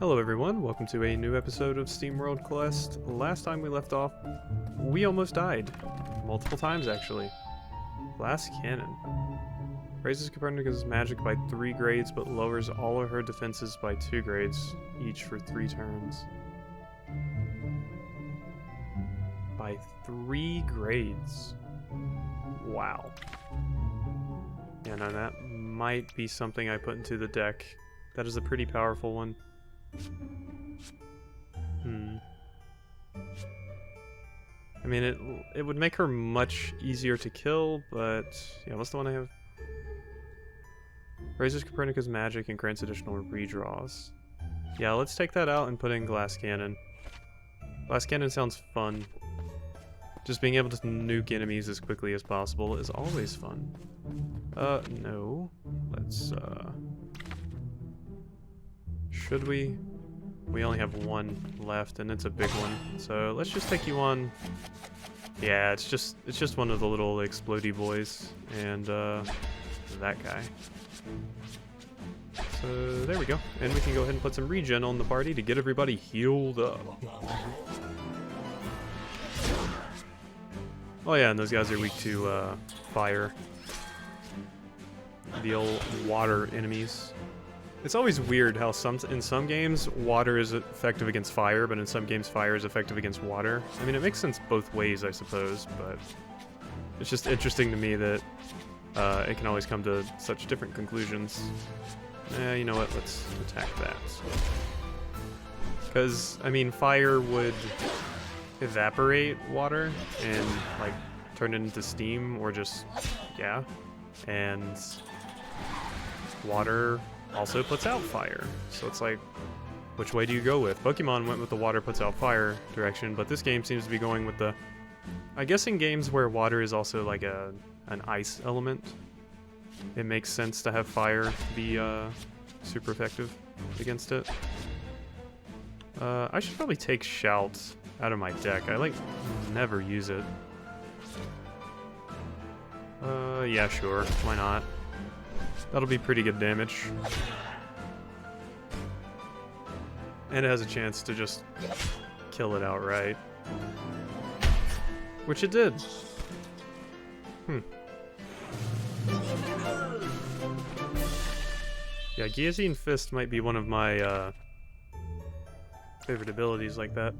Hello everyone, welcome to a new episode of SteamWorld Quest. Last time we left off, we almost died. Multiple times actually. Glass Cannon. Raises Copernicus' magic by 3 grades, but lowers all of her defenses by 2 grades, each for 3 turns. By 3 grades. Wow. Yeah, no, that might be something I put into the deck. That is a pretty powerful one. I mean, it would make her much easier to kill, but yeah, what's the one I have? Raises Copernicus' magic and grants additional redraws. Yeah, let's take that out and put in Glass Cannon. Glass Cannon sounds fun. Just being able to nuke enemies as quickly as possible is always fun. No. Let's, should we? We only have 1 left, and it's a big one. So let's just take you on. Yeah, it's just one of the little explodey boys, and that guy. So there we go, and we can go ahead and put some regen on the party to get everybody healed up. Oh yeah, and those guys are weak to fire. The old water enemies. It's always weird how in some games water is effective against fire, but in some games fire is effective against water. I mean, it makes sense both ways, I suppose, but it's just interesting to me that it can always come to such different conclusions. You know what? Let's attack that. Because, I mean, fire would evaporate water and, like, turn it into steam, or just, yeah. And water also puts out fire. So it's like, which way do you go with? Pokemon went with the water puts out fire direction, but this game seems to be going with the... I guess in games where water is also like an ice element, it makes sense to have fire be super effective against it. I should probably take Shout out of my deck. I, like, never use it. Yeah, sure. Why not? That'll be pretty good damage. And it has a chance to just kill it outright. Which it did. Yeah, Guillotine Fist might be one of my favorite abilities like that.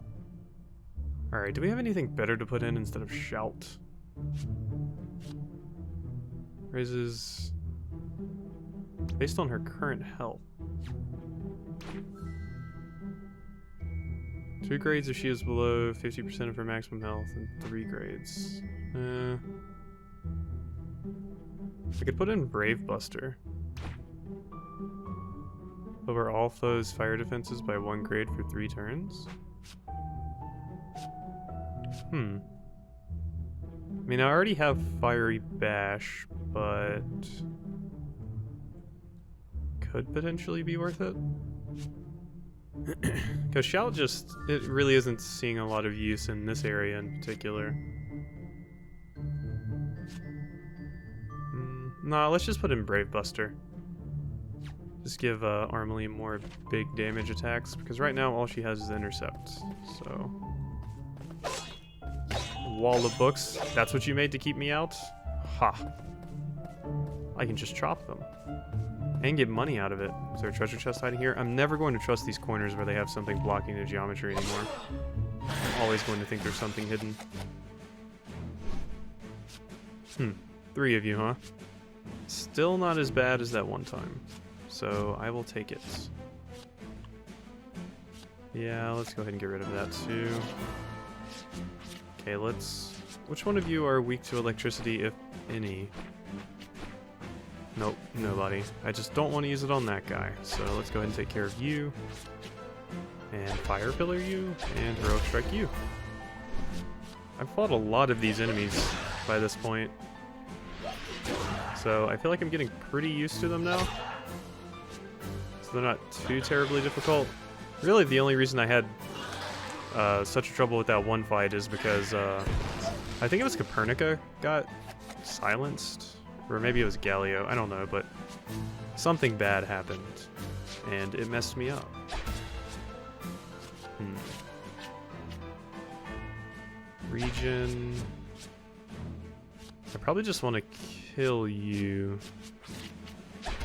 Alright, do we have anything better to put in instead of Shout? Raises... based on her current health. 2 grades if she is below 50% of her maximum health, and 3 grades. I could put in Brave Buster. Lower all foes' fire defenses by 1 grade for 3 turns. I mean, I already have Fiery Bash, but could potentially be worth it. Because Shout just, it really isn't seeing a lot of use in this area in particular. Nah, let's just put in Brave Buster. Just give Armelie more big damage attacks, because right now all she has is Intercept, so... Wall of books, that's what you made to keep me out? Ha! I can just chop them. And get money out of it. Is there a treasure chest hiding here? I'm never going to trust these corners where they have something blocking the geometry anymore. I'm always going to think there's something hidden. 3 of you, huh? Still not as bad as that one time. So I will take it. Yeah, let's go ahead and get rid of that too. Okay, let's... Which one of you are weak to electricity, if any? Nope, nobody. I just don't want to use it on that guy. So let's go ahead and take care of you. And Fire Pillar you. And Heroic Strike you. I've fought a lot of these enemies by this point. So I feel like I'm getting pretty used to them now. So they're not too terribly difficult. Really, the only reason I had such trouble with that one fight is because I think it was Copernica got silenced. Or maybe it was Galio, I don't know, but something bad happened, and it messed me up. Region. I probably just want to kill you.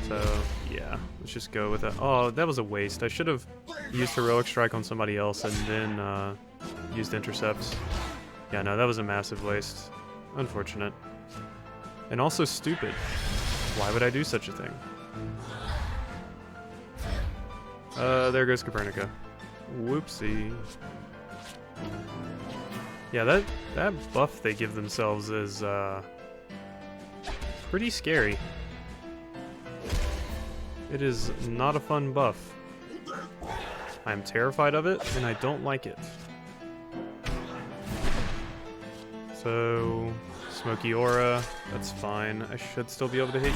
So, yeah, let's just go with that. Oh, that was a waste. I should have used Heroic Strike on somebody else and then used Intercepts. Yeah, no, that was a massive waste. Unfortunate. And also stupid. Why would I do such a thing? There goes Copernica. Whoopsie. Yeah, that buff they give themselves is pretty scary. It is not a fun buff. I'm terrified of it, and I don't like it. So, Smoky Aura, that's fine. I should still be able to hit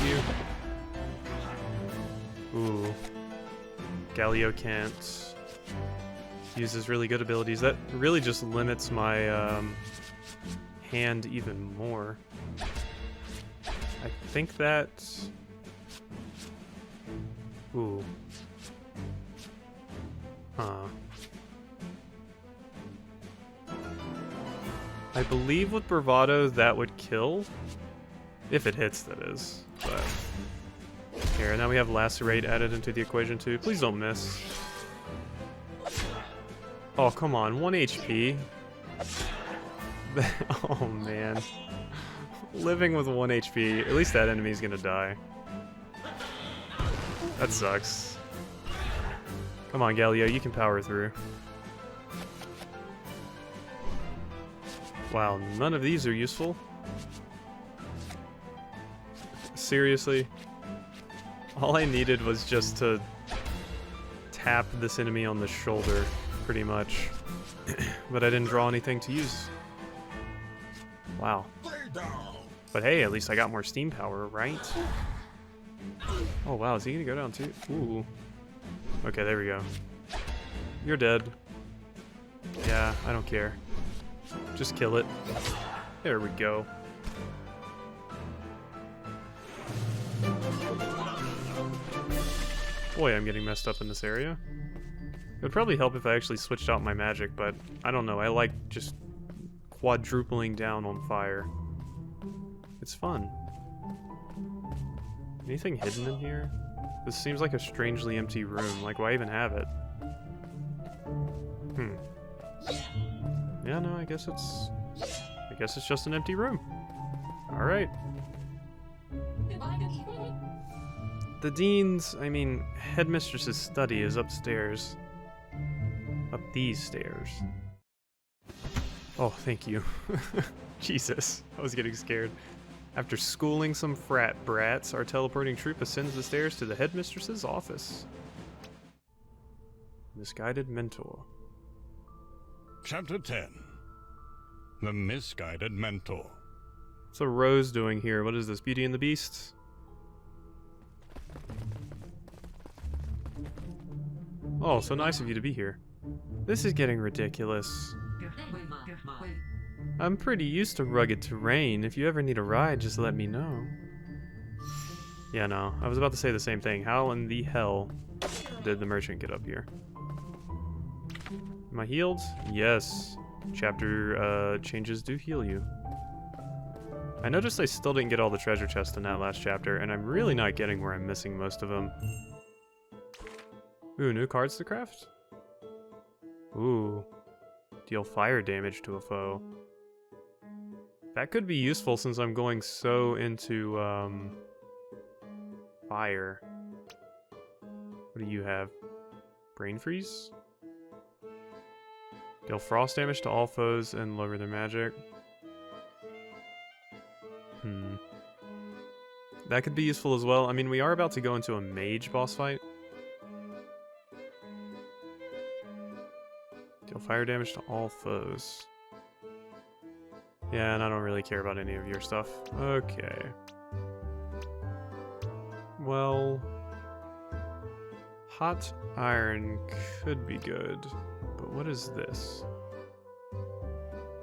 you. Ooh. Galio can't use his really good abilities. That really just limits my hand even more. I think that... Ooh. Huh. I believe with Bravado that would kill. If it hits, that is. But here, now we have Lacerate added into the equation too. Please don't miss. Oh, come on. 1 HP. Oh, man. Living with 1 HP. At least that enemy's gonna die. That sucks. Come on, Galio, you can power through. Wow, none of these are useful. Seriously? All I needed was just to tap this enemy on the shoulder, pretty much. But I didn't draw anything to use. Wow. But hey, at least I got more steam power, right? Oh wow, is he gonna go down too? Ooh. Okay, there we go. You're dead. Yeah, I don't care. Just kill it. There we go. Boy, I'm getting messed up in this area. It would probably help if I actually switched out my magic, but I don't know. I like just quadrupling down on fire. It's fun. Anything hidden in here? This seems like a strangely empty room. Like, why even have it? Yeah, no, I guess it's just an empty room. Alright. The Dean's, Headmistress's study is upstairs. Up these stairs. Oh, thank you. Jesus, I was getting scared. After schooling some frat brats, our teleporting troop ascends the stairs to the Headmistress's office. Misguided Mentor. Chapter 10. The Misguided Mentor. What's a Rose doing here? What is this, Beauty and the Beast? Oh, so nice of you to be here. This is getting ridiculous. I'm pretty used to rugged terrain. If you ever need a ride, just let me know. Yeah, no. I was about to say the same thing. How in the hell did the merchant get up here? Am I healed? Yes. Chapter changes do heal you. I noticed I still didn't get all the treasure chests in that last chapter, and I'm really not getting where I'm missing most of them. Ooh, new cards to craft? Ooh. Deal fire damage to a foe. That could be useful since I'm going so into, fire. What do you have? Brain freeze? Deal frost damage to all foes and lower their magic. That could be useful as well. I mean, we are about to go into a mage boss fight. Deal fire damage to all foes. Yeah, and I don't really care about any of your stuff. Okay. Well... Hot iron could be good, but what is this?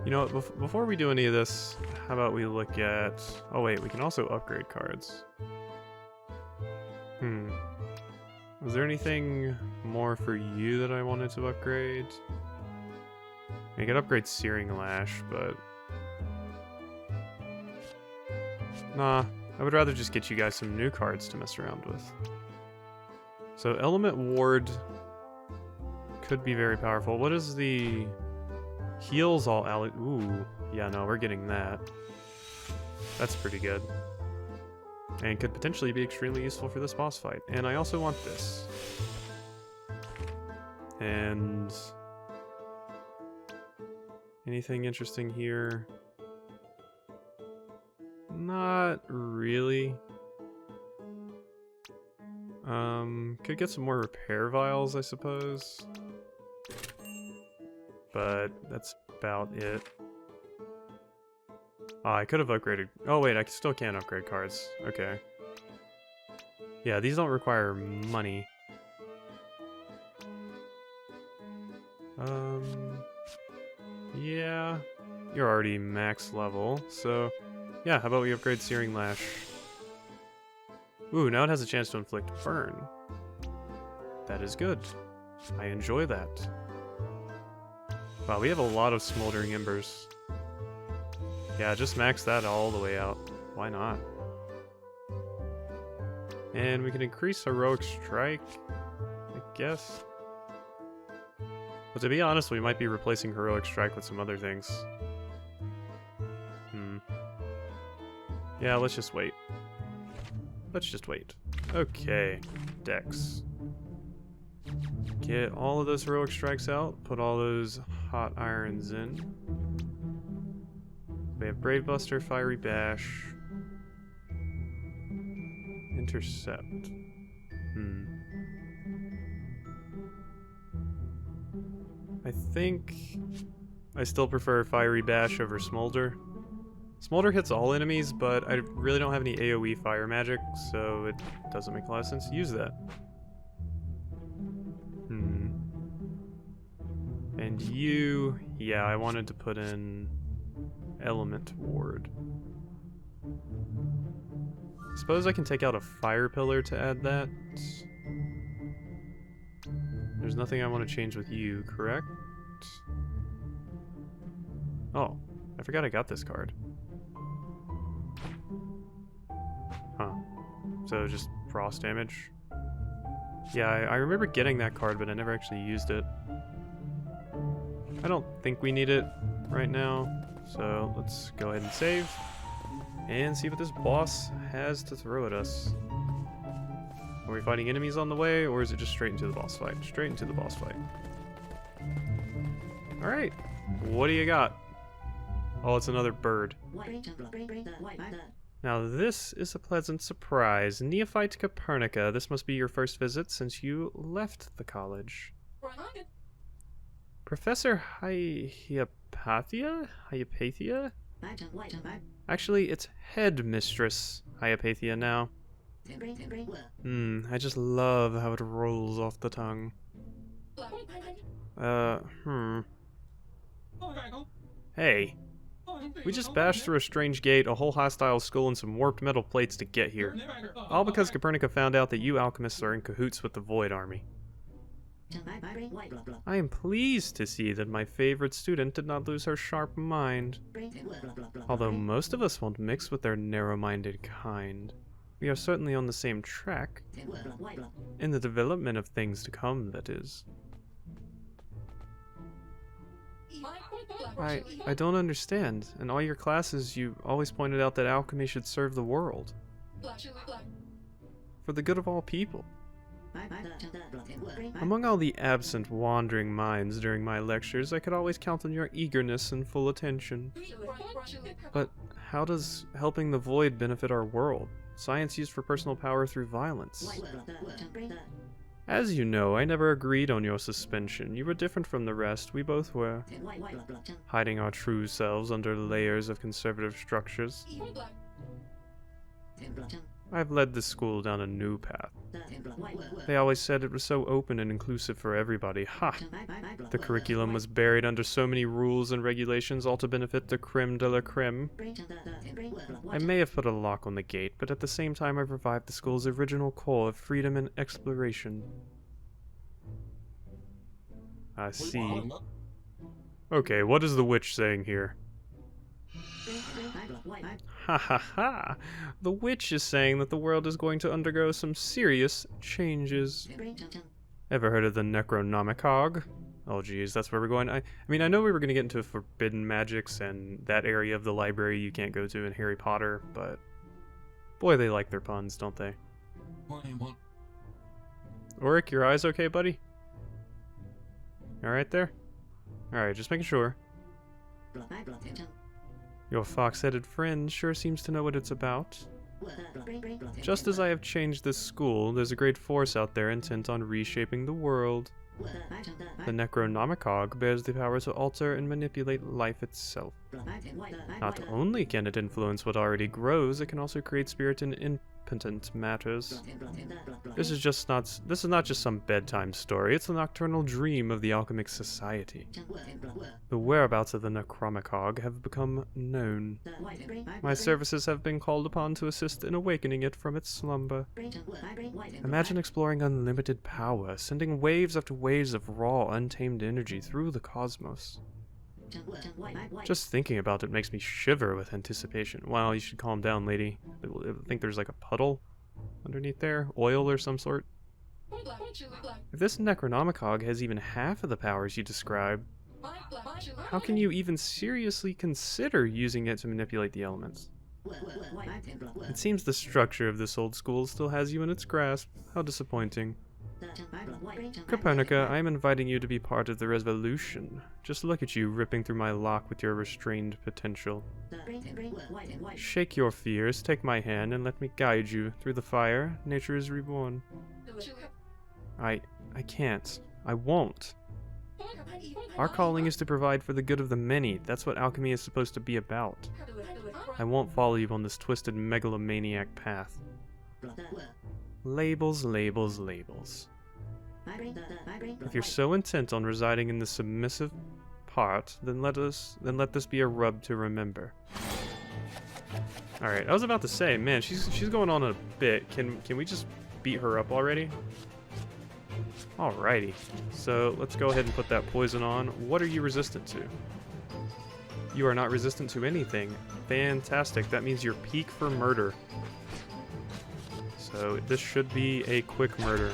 You know what, before we do any of this, how about we look at... Oh wait, we can also upgrade cards. Was there anything more for you that I wanted to upgrade. I could upgrade Searing Lash, but... Nah, I would rather just get you guys some new cards to mess around with. So Element Ward could be very powerful. What is the... Heals all ally... Ooh, yeah, no, we're getting that. That's pretty good. And could potentially be extremely useful for this boss fight. And I also want this. And... anything interesting here? Not really. Could get some more repair vials, I suppose. But that's about it. I could have upgraded... Oh wait, I still can't upgrade cards. Okay. Yeah, these don't require money. Yeah. You're already max level, so... Yeah, how about we upgrade Searing Lash? Ooh, now it has a chance to inflict burn. That is good. I enjoy that. Wow, we have a lot of Smoldering Embers. Yeah, just max that all the way out. Why not? And we can increase Heroic Strike, I guess. But to be honest, we might be replacing Heroic Strike with some other things. Yeah, let's just wait. Let's just wait. Okay, Dex. Get all of those Heroic Strikes out, put all those Hot Irons in. We have Brave Buster, Fiery Bash, Intercept. I think I still prefer Fiery Bash over Smolder. Smolder hits all enemies, but I really don't have any AoE fire magic, so it doesn't make a lot of sense to use that. And you... yeah, I wanted to put in Element Ward. Suppose I can take out a Fire Pillar to add that. There's nothing I want to change with you, correct? Oh, I forgot I got this card. Huh. So just frost damage. Yeah, I remember getting that card, but I never actually used it. I don't think we need it right now, so let's go ahead and save and see what this boss has to throw at us. Are we fighting enemies on the way, or is it just straight into the boss fight? Straight into the boss fight. Alright, what do you got? Oh, it's another bird. Now this is a pleasant surprise. Neophyte Copernica, this must be your first visit since you left the college. Professor Hyapathia? Hyapathia? Actually, it's Headmistress Hyapathia now. I just love how it rolls off the tongue. Hey. We just bashed through a strange gate, a whole hostile skull, and some warped metal plates to get here. All because Copernica found out that you alchemists are in cahoots with the Void Army. I am pleased to see that my favorite student did not lose her sharp mind. Although most of us won't mix with their narrow-minded kind. We are certainly on the same track. In the development of things to come, that is. I don't understand. In all your classes, you always pointed out that alchemy should serve the world. For the good of all people. Among all the absent, wandering minds during my lectures, I could always count on your eagerness and full attention. But how does helping the void benefit our world? Science used for personal power through violence. As you know, I never agreed on your suspension. You were different from the rest, we both were. Hiding our true selves under layers of conservative structures. I've led this school down a new path. They always said it was so open and inclusive for everybody. Ha! The curriculum was buried under so many rules and regulations, all to benefit the creme de la creme. I may have put a lock on the gate, but at the same time I've revived the school's original core of freedom and exploration. I see. Okay, what is the witch saying here? Ha ha ha! The witch is saying that the world is going to undergo some serious changes. Ever heard of the Necronomicon? Oh geez, that's where we're going. I mean, I know we were going to get into forbidden magics and that area of the library you can't go to in Harry Potter, but boy, they like their puns, don't they? Auric, your eyes okay, buddy? Alright there? Alright, just making sure. Your fox-headed friend sure seems to know what it's about. Just as I have changed this school, there's a great force out there intent on reshaping the world. The Necronomicon bears the power to alter and manipulate life itself. Not only can it influence what already grows, it can also create spirit in impotent matters. This is not just some bedtime story, it's the nocturnal dream of the alchemic society. The whereabouts of the Necronomicon have become known. My services have been called upon to assist in awakening it from its slumber. Imagine exploring unlimited power, sending waves after waves of raw, untamed energy through the cosmos. Just thinking about it makes me shiver with anticipation. Wow, you should calm down, lady. I think there's like a puddle underneath there, oil or some sort. If this Necronomicon has even half of the powers you describe, how can you even seriously consider using it to manipulate the elements? It seems the structure of this old school still has you in its grasp. How disappointing. Copernica, I am inviting you to be part of the revolution. Just look at you ripping through my lock with your restrained potential. Shake your fears, take my hand, and let me guide you. Through the fire, nature is reborn. I can't. I won't. Our calling is to provide for the good of the many. That's what alchemy is supposed to be about. I won't follow you on this twisted megalomaniac path. Labels, labels, labels. If you're so intent on residing in the submissive part, then let this be a rub to remember. Alright, I was about to say, man, she's going on a bit. Can we just beat her up already? Alrighty. So let's go ahead and put that poison on. What are you resistant to? You are not resistant to anything. Fantastic. That means you're peak for murder. So this should be a quick murder.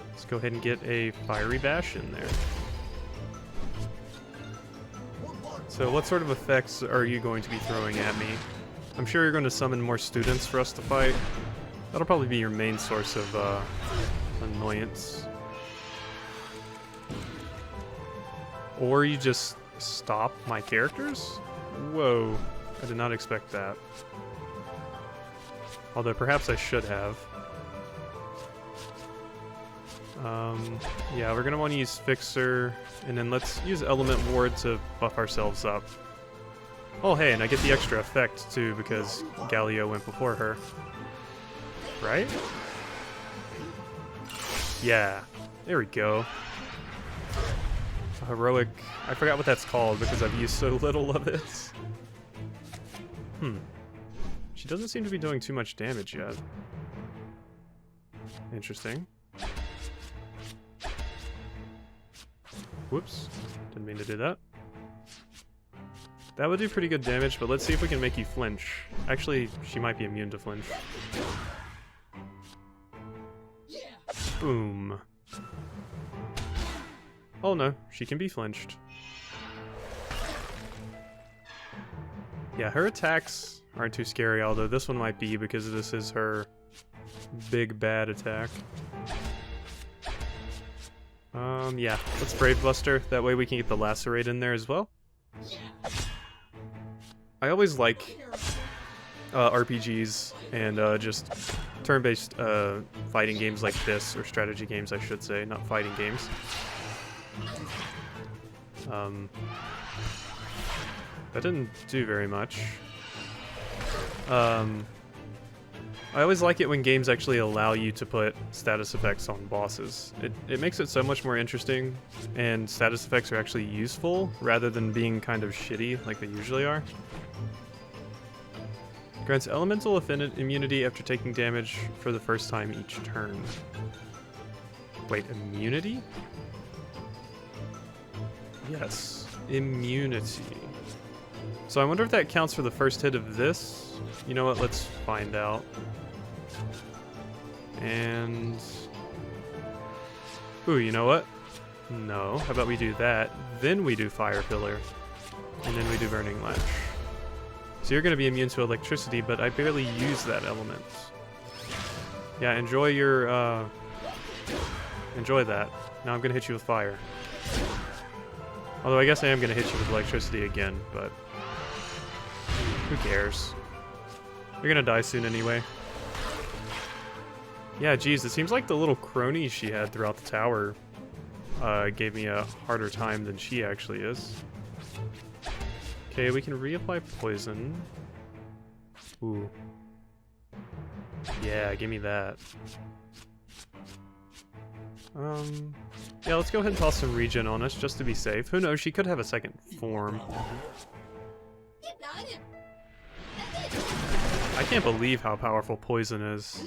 Let's go ahead and get a fiery bash in there. So what sort of effects are you going to be throwing at me? I'm sure you're going to summon more students for us to fight. That'll probably be your main source of annoyance. Or you just stop my characters? Whoa, I did not expect that. Although perhaps I should have. Yeah, we're gonna want to use Fixer, and then let's use Element Ward to buff ourselves up. Oh hey, and I get the extra effect too because Galio went before her. Right? Yeah, there we go. A heroic, I forgot what that's called because I've used so little of it. She doesn't seem to be doing too much damage yet. Interesting. Whoops, didn't mean to do that. That would do pretty good damage, but let's see if we can make you flinch. Actually, she might be immune to flinch. Boom. Oh no, she can be flinched. Yeah, her attacks aren't too scary, although this one might be because this is her big bad attack. Yeah, let's Brave Buster. That way we can get the Lacerate in there as well. I always like RPGs and just turn-based fighting games like this, or strategy games I should say, not fighting games. That didn't do very much. I always like it when games actually allow you to put status effects on bosses. It makes it so much more interesting, and status effects are actually useful rather than being kind of shitty like they usually are. Grants elemental immunity after taking damage for the first time each turn. Wait, immunity? Yes. Immunity. So I wonder if that counts for the first hit of this. You know what? Let's find out. And... ooh, you know what? No. How about we do that? Then we do Fire Pillar. And then we do Burning Lash. So you're going to be immune to electricity, but I barely use that element. Yeah, enjoy your... enjoy that. Now I'm going to hit you with fire. Although I guess I am going to hit you with electricity again, but... who cares? You're going to die soon anyway. Yeah, geez, it seems like the little cronies she had throughout the tower gave me a harder time than she actually is. Okay, we can reapply poison. Ooh. Yeah, give me that. Yeah, let's go ahead and toss some regen on us just to be safe. Who knows, she could have a second form. I can't believe how powerful poison is.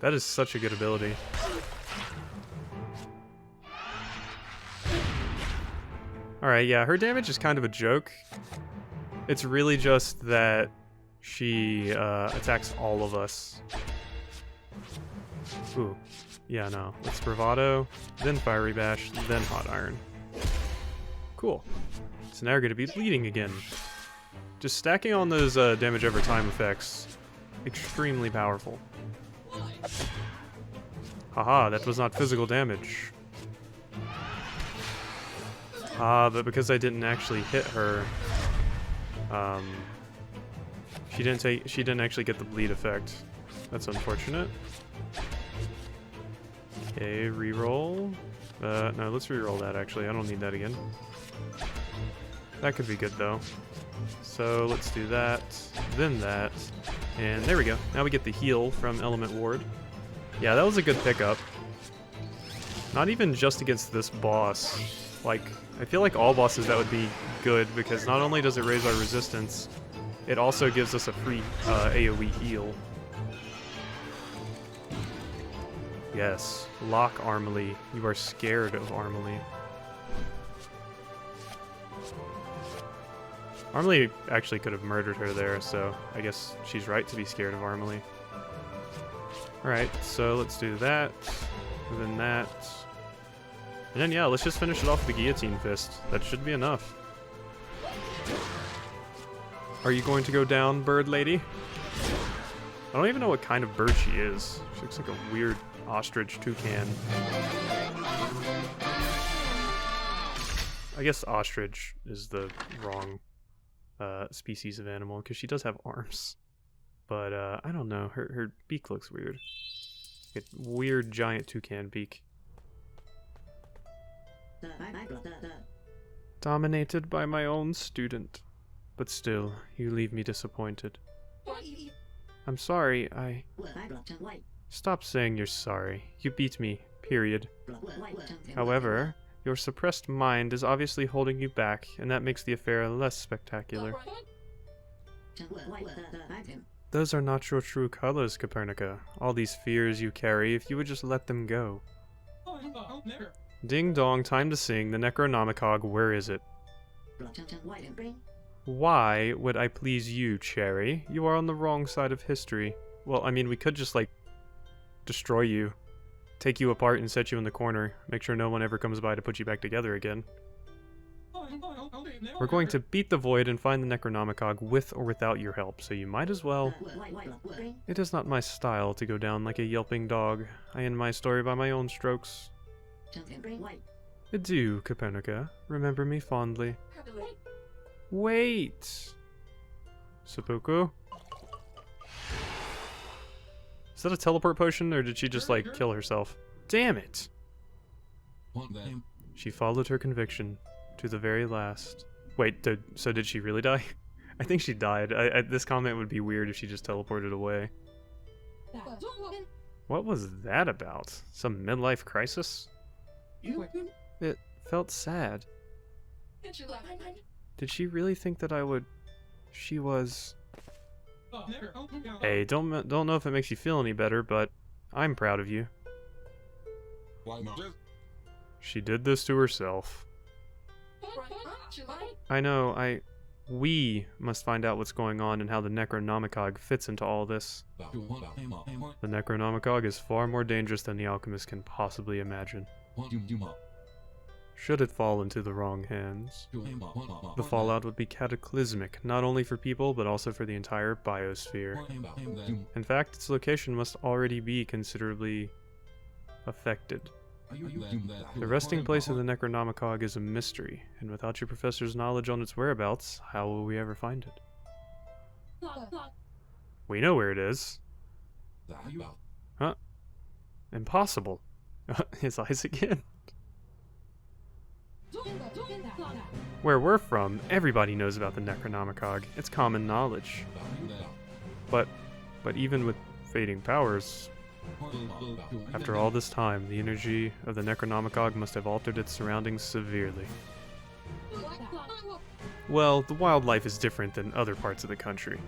That is such a good ability. Alright, yeah, her damage is kind of a joke. It's really just that she attacks all of us. Ooh. Yeah, no. Let's Bravado, then Fiery Bash, then Hot Iron. Cool. So now we're going to be bleeding again. Just stacking on those damage over time effects. Extremely powerful. Haha, that was not physical damage. But because I didn't actually hit her, she didn't actually get the bleed effect. That's unfortunate. Okay, reroll. No, let's reroll that actually. I don't need that again. That could be good though. So let's do that, then that, and there we go. Now we get the heal from Element Ward. Yeah, that was a good pickup. Not even just against this boss. Like, I feel like all bosses that would be good because not only does it raise our resistance, it also gives us a free AoE heal. Yes, lock Armely. You are scared of Armely. Armely actually could have murdered her there, so I guess she's right to be scared of Armely. Alright, so let's do that, and then that. And then yeah, let's just finish it off with the Guillotine Fist. That should be enough. Are you going to go down, bird lady? I don't even know what kind of bird she is. She looks like a weird ostrich toucan. I guess ostrich is the wrong species of animal because she does have arms. But I don't know, her beak looks weird. Like a weird giant toucan beak. Dominated by my own student. But still, you leave me disappointed. I'm sorry, Stop saying you're sorry. You beat me, period. However, your suppressed mind is obviously holding you back, and that makes the affair less spectacular. Those are not your true colors, Copernica. All these fears you carry, if you would just let them go. Ding dong, time to sing. The Necronomicon, where is it? Why would I please you, Cherry? You are on the wrong side of history. Well, I mean, we could just, like, destroy you. Take you apart and set you in the corner. Make sure no one ever comes by to put you back together again. We're going to beat the void and find the Necronomicon with or without your help, so you might as well. It is not my style to go down like a yelping dog. I end my story by my own strokes. Adieu, Copernica. Remember me fondly. Wait! Seppuku? Is that a teleport potion, or did she just, like, kill herself? Damn it! She followed her conviction to the very last. Wait, so did she really die? I think she died. This comment would be weird if she just teleported away. What was that about? Some midlife crisis? It felt sad. Did she really think that I would... She was... Hey, don't know if it makes you feel any better, but I'm proud of you. She did this to herself. I know, we must find out what's going on and how the Necronomicon fits into all this. The Necronomicon is far more dangerous than the alchemist can possibly imagine. Should it fall into the wrong hands, the fallout would be cataclysmic, not only for people, but also for the entire biosphere. In fact, its location must already be considerably affected. The resting place of the Necronomicon is a mystery, and without your professor's knowledge on its whereabouts, how will we ever find it? We know where it is. Huh? Impossible. His eyes again. Where we're from, everybody knows about the Necronomicon. It's common knowledge. But even with fading powers, after all this time, the energy of the Necronomicon must have altered its surroundings severely. Well, the wildlife is different than other parts of the country.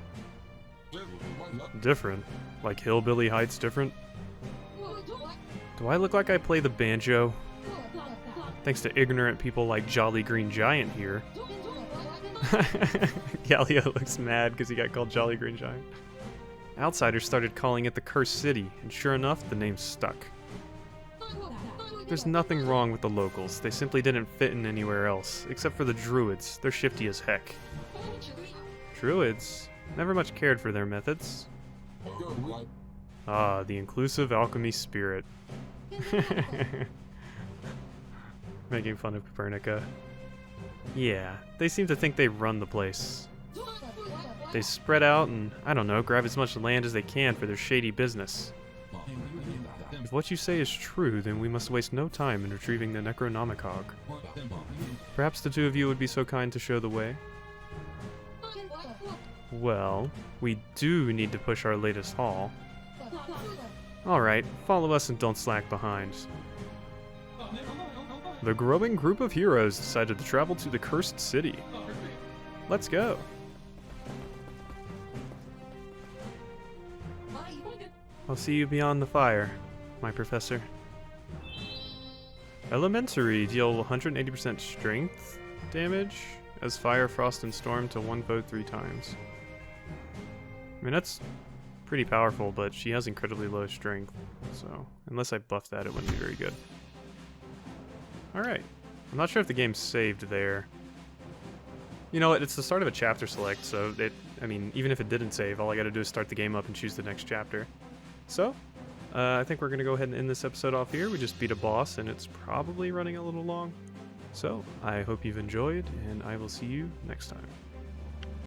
Different? Like Hillbilly Heights different? Do I look like I play the banjo? Thanks to ignorant people like Jolly Green Giant here. Gallia looks mad because he got called Jolly Green Giant. Outsiders started calling it the Cursed City, and sure enough, the name stuck. There's nothing wrong with the locals, they simply didn't fit in anywhere else, except for the druids. They're shifty as heck. Druids? Never much cared for their methods. Ah, the inclusive alchemy spirit. Making fun of Copernica. Yeah, they seem to think they run the place. They spread out and, I don't know, grab as much land as they can for their shady business. If what you say is true, then we must waste no time in retrieving the Necronomicon. Perhaps the two of you would be so kind to show the way? Well, we do need to push our latest haul. Alright, follow us and don't slack behind. The growing group of heroes decided to travel to the Cursed City. Let's go. I'll see you beyond the fire, my professor. Elementary deal 180% strength damage as fire, frost, and storm to one foe 3 times. I mean, that's pretty powerful, but she has incredibly low strength, so unless I buff that, it wouldn't be very good. Alright. I'm not sure if the game's saved there. You know what, it's the start of a chapter select, so I mean, even if it didn't save, all I gotta do is start the game up and choose the next chapter. So, I think we're gonna go ahead and end this episode off here. We just beat a boss, and it's probably running a little long. So, I hope you've enjoyed, and I will see you next time.